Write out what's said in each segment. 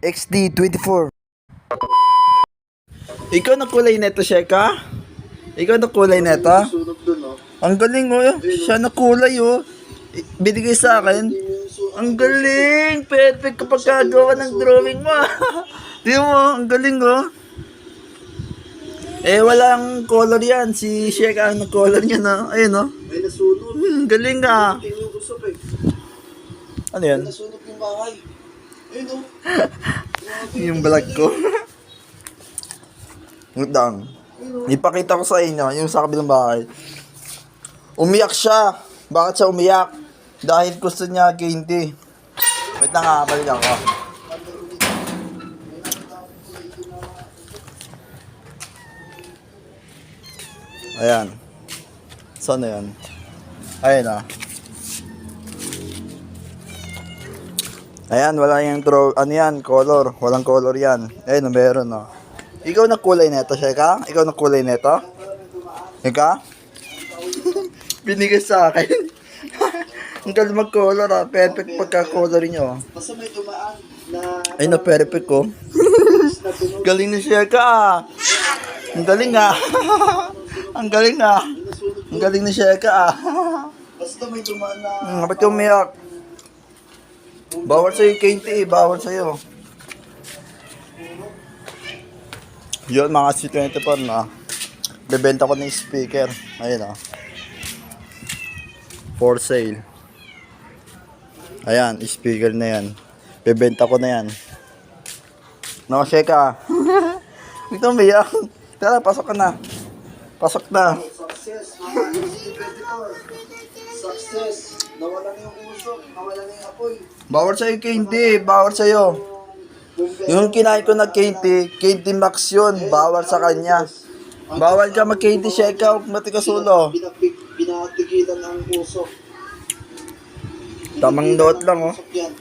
XD24. Ikaw na kulay neto, Sheka? Ikaw na kulay neto? Ang galing, oh. Siya na kulay, oh. Binigay sa akin. Ang galing! Perfect kapag kagawa ng drawing mo. Di mo, ang galing, oh. Eh, walang color yan. Si Sheka ang color niya, no? Ayun, oh. May nasunod. Galing, ah. Tingin yung usap eh. Ano yan? May nasunod yung bahay. Ayun o. Yung vlog ko. Ngutang. Ipakita ko sa inyo yung sa kabilang bahay. Umiyak siya. Bakit siya umiyak? Dahil gusto niya candy. Wait na nga, balik ako. Ayan. Saan na yan? Ayan ah. Ayan, wala yung ano yan, color. Walang color yan. Ayun, meron oh. Ikaw na kulay neto, Sheka? Ikaw na kulay neto? Ika? Binigay sa akin. Ang galing mag-color ah. Perfect pagka-color nyo. Basta may dumaan na... Ay na, perfect ko. Galing ni Sheka ah. Ang galing ah. Ang galing ah. Ang galing ni Sheka ah. Basta may dumaan na... Ba't yung umiyak? Bawal sa'yo, Katie. Bawal sa'yo. Yun, mga C24 na. Bebenta ko ng speaker. Ayun ah. For sale. Ayan, speaker na yan. Bebenta ko na yan. No, Sheka. Ito umiyak. Tara, pasok ka na. Pasok na. Success, mga MC24. Success. Nawalan yung usok. Nawalan yung apoy. Bawal sa'yo, Katie. Bawal sa'yo. Yung kinain ko na Katie Max yun. Bawal sa kanya. Bawal ka mag-Katie, Sheka. Huwag matikasulo. Binatigilan ng usok. Tamang note lang, oh. Usok yan.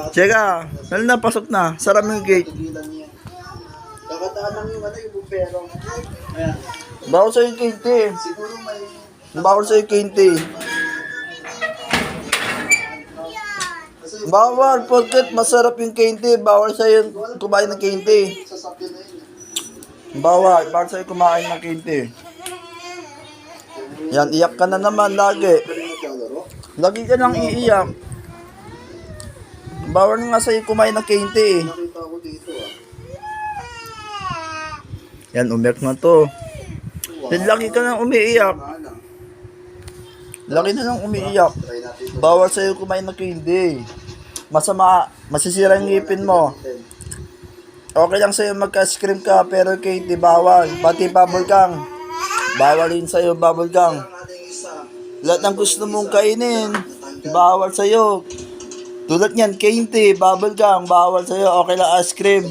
Sheka, dali na, pasok na. Sarap yung gate. Tigilan niya. Kakataan lang yung ano, yung bumpero. Ayan. Bawal sa'yo, Katie. Siguro may... Bawal sa'yo, Katie. Bawal, porket masarap yung Katie. Bawal sa'yo kumain ng Katie. Sasakyan na yun. Bawal sa'yo kumain ng Katie. Yan, iyak ka na naman lagi. Naglalaro? Lagi ka nang iiyak. Bawal nga sa'yo kumain ng Katie. Nakita ko dito ah. Yan, umiyak na to. Lagi ka nang umiiyak. Lagi na nang umiiyak. Try natin ito. Bawal sa'yo kumain ng candy. Masisira yung ngipin mo. Okay lang sa'yo magka-scream ka, pero candy bawal. Pati bubble gum. Bawal din sa'yo bubble gum. Ang ating isa. Lahat ng gusto mong kainin, bawal sa'yo. Tulad niyan, candy, bubble gum, bawal sa'yo. Okay lang ice cream.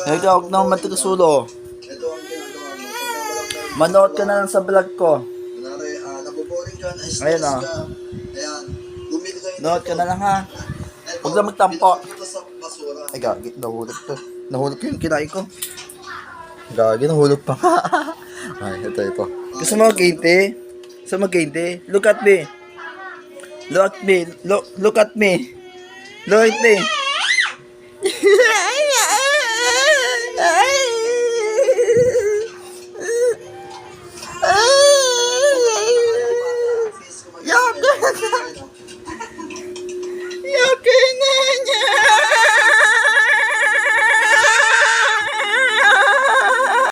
Ikaw, huwag na matikasulo. Ito ang ginagawa mo. Pagka walang Manood ka na lang sa vlog ko. kunwari, naboboring ka, na-stress Ayun, ah. ka. Ayan. Bumili kayo Nood ka na lang ha. Ito, Huwag na magtampo. pinapakita ko sa basura. Ay, gagi, nahulog to. Nahulog ko yung kinain ko. Gagi, nahulog pa. Ay, ito. Gusto mo mag-gainte? Gusto mo mag-gainte? Look at me. Look at me. Look at me. Look at me.